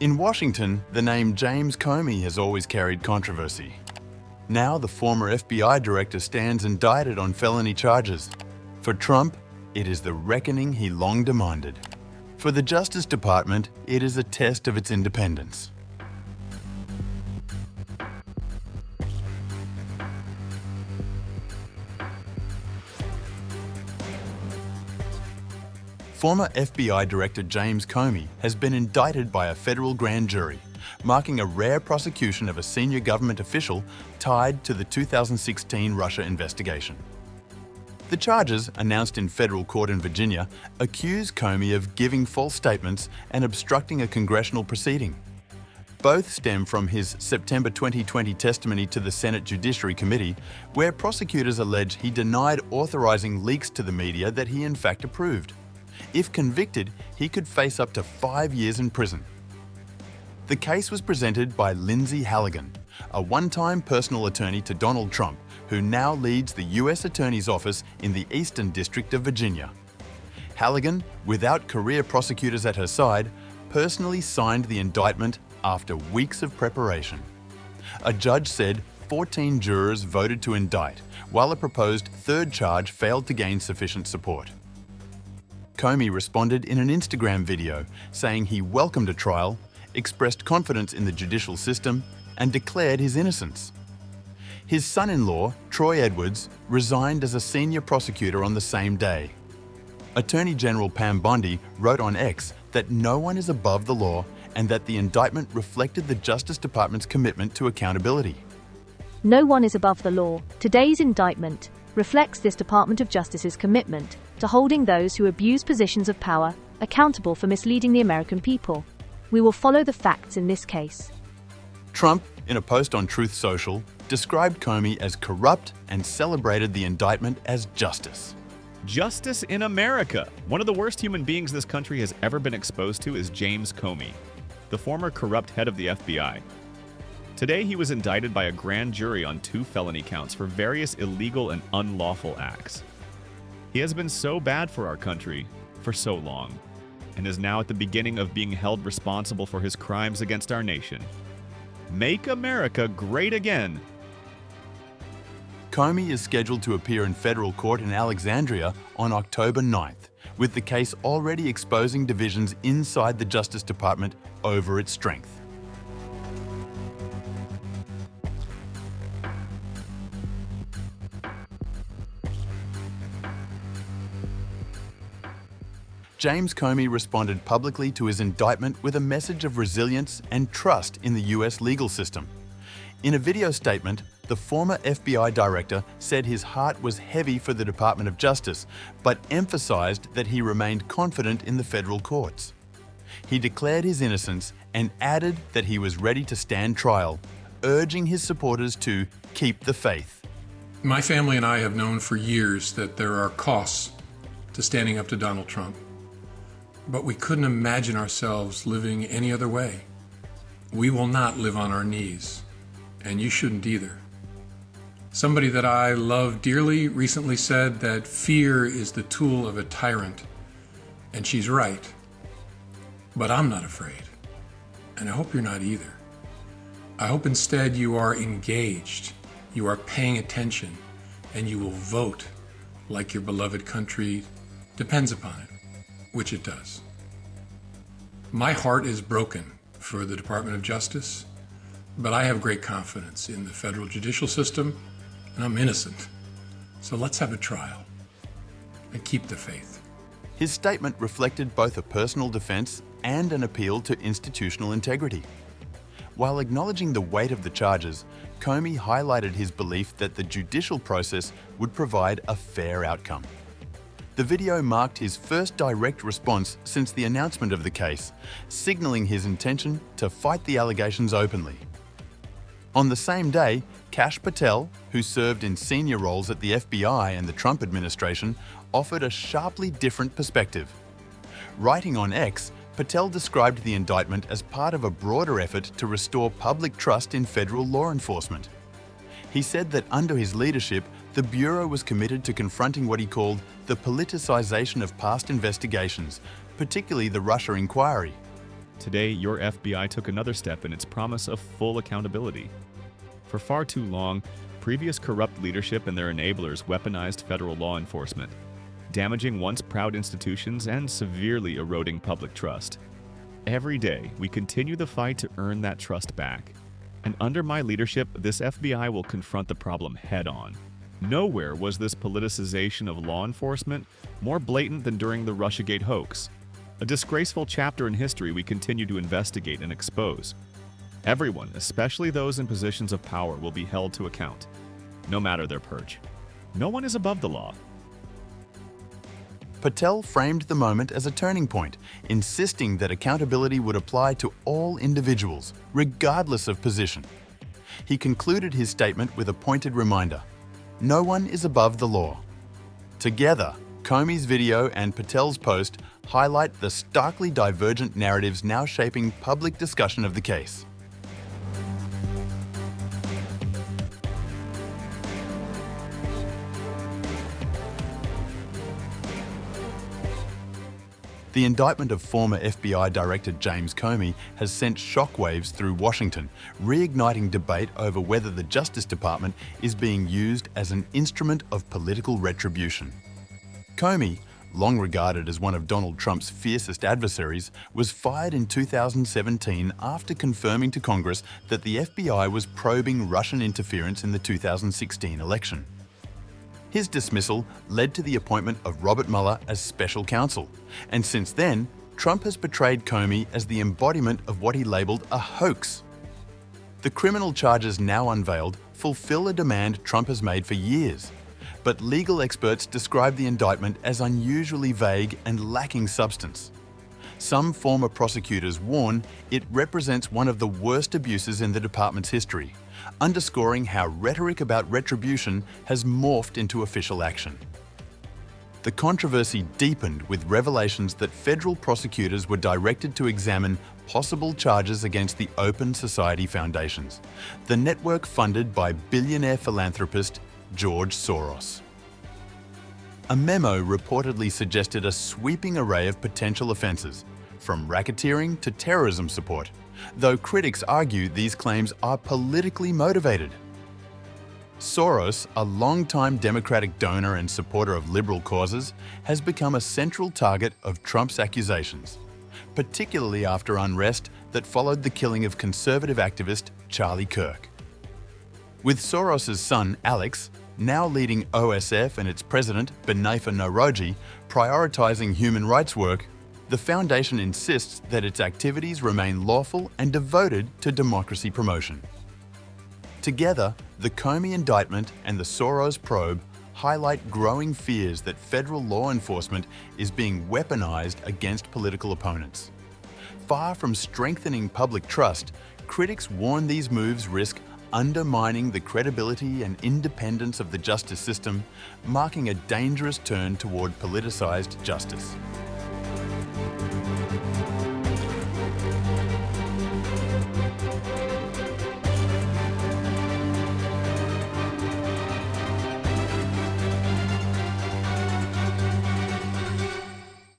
In Washington, the name James Comey has always carried controversy. Now the former FBI director stands indicted on felony charges. For Trump, it is the reckoning he long demanded. For the Justice Department, it is a test of its independence. Former FBI Director James Comey has been indicted by a federal grand jury, marking a rare prosecution of a senior government official tied to the 2016 Russia investigation. The charges, announced in federal court in Virginia, accuse Comey of giving false statements and obstructing a congressional proceeding. Both stem from his September 2020 testimony to the Senate Judiciary Committee, where prosecutors allege he denied authorizing leaks to the media that he in fact approved. If convicted, he could face up to 5 years in prison. The case was presented by Lindsay Halligan, a one-time personal attorney to Donald Trump, who now leads the U.S. Attorney's Office in the Eastern District of Virginia. Halligan, without career prosecutors at her side, personally signed the indictment after weeks of preparation. A judge said 14 jurors voted to indict, while a proposed third charge failed to gain sufficient support. Comey responded in an Instagram video, saying he welcomed a trial, expressed confidence in the judicial system, and declared his innocence. His son-in-law, Troy Edwards, resigned as a senior prosecutor on the same day. Attorney General Pam Bondi wrote on X that no one is above the law and that the indictment reflected the Justice Department's commitment to accountability. No one is above the law. Today's indictment reflects this Department of Justice's commitment to holding those who abuse positions of power accountable for misleading the American people. We will follow the facts in this case. Trump, in a post on Truth Social, described Comey as corrupt and celebrated the indictment as justice. Justice in America. One of the worst human beings this country has ever been exposed to is James Comey, the former corrupt head of the FBI. Today, he was indicted by a grand jury on 2 felony counts for various illegal and unlawful acts. He has been so bad for our country for so long, and is now at the beginning of being held responsible for his crimes against our nation. Make America great again. Comey is scheduled to appear in federal court in Alexandria on October 9th, with the case already exposing divisions inside the Justice Department over its strength. James Comey responded publicly to his indictment with a message of resilience and trust in the US legal system. In a video statement, the former FBI director said his heart was heavy for the Department of Justice, but emphasized that he remained confident in the federal courts. He declared his innocence and added that he was ready to stand trial, urging his supporters to keep the faith. My family and I have known for years that there are costs to standing up to Donald Trump. But we couldn't imagine ourselves living any other way. We will not live on our knees, and you shouldn't either. Somebody that I love dearly recently said that fear is the tool of a tyrant, and she's right. But I'm not afraid, and I hope you're not either. I hope instead you are engaged, you are paying attention, and you will vote like your beloved country depends upon it. Which it does. My heart is broken for the Department of Justice, but I have great confidence in the federal judicial system, and I'm innocent. So let's have a trial and keep the faith. His statement reflected both a personal defense and an appeal to institutional integrity. While acknowledging the weight of the charges, Comey highlighted his belief that the judicial process would provide a fair outcome. The video marked his first direct response since the announcement of the case, signaling his intention to fight the allegations openly. On the same day, Kash Patel, who served in senior roles at the FBI and the Trump administration, offered a sharply different perspective. Writing on X, Patel described the indictment as part of a broader effort to restore public trust in federal law enforcement. He said that under his leadership, the Bureau was committed to confronting what he called the politicization of past investigations, particularly the Russia inquiry. Today, your FBI took another step in its promise of full accountability. For far too long, previous corrupt leadership and their enablers weaponized federal law enforcement, damaging once proud institutions and severely eroding public trust. Every day, we continue the fight to earn that trust back. And under my leadership, this FBI will confront the problem head-on. Nowhere was this politicization of law enforcement more blatant than during the Russiagate hoax, a disgraceful chapter in history we continue to investigate and expose. Everyone, especially those in positions of power, will be held to account, no matter their perch. No one is above the law. Patel framed the moment as a turning point, insisting that accountability would apply to all individuals, regardless of position. He concluded his statement with a pointed reminder: no one is above the law. Together, Comey's video and Patel's post highlight the starkly divergent narratives now shaping public discussion of the case. The indictment of former FBI Director James Comey has sent shockwaves through Washington, reigniting debate over whether the Justice Department is being used as an instrument of political retribution. Comey, long regarded as one of Donald Trump's fiercest adversaries, was fired in 2017 after confirming to Congress that the FBI was probing Russian interference in the 2016 election. His dismissal led to the appointment of Robert Mueller as special counsel, and since then, Trump has portrayed Comey as the embodiment of what he labelled a hoax. The criminal charges now unveiled fulfill a demand Trump has made for years, but legal experts describe the indictment as unusually vague and lacking substance. Some former prosecutors warn it represents one of the worst abuses in the department's history, underscoring how rhetoric about retribution has morphed into official action. The controversy deepened with revelations that federal prosecutors were directed to examine possible charges against the Open Society Foundations, the network funded by billionaire philanthropist George Soros. A memo reportedly suggested a sweeping array of potential offences, from racketeering to terrorism support, though critics argue these claims are politically motivated. Soros, a longtime Democratic donor and supporter of liberal causes, has become a central target of Trump's accusations, particularly after unrest that followed the killing of conservative activist Charlie Kirk. With Soros' son, Alex, now leading OSF and its president, Benefa Noroji, prioritizing human rights work, the foundation insists that its activities remain lawful and devoted to democracy promotion. Together, the Comey indictment and the Soros probe highlight growing fears that federal law enforcement is being weaponized against political opponents. Far from strengthening public trust, critics warn these moves risk undermining the credibility and independence of the justice system, marking a dangerous turn toward politicized justice.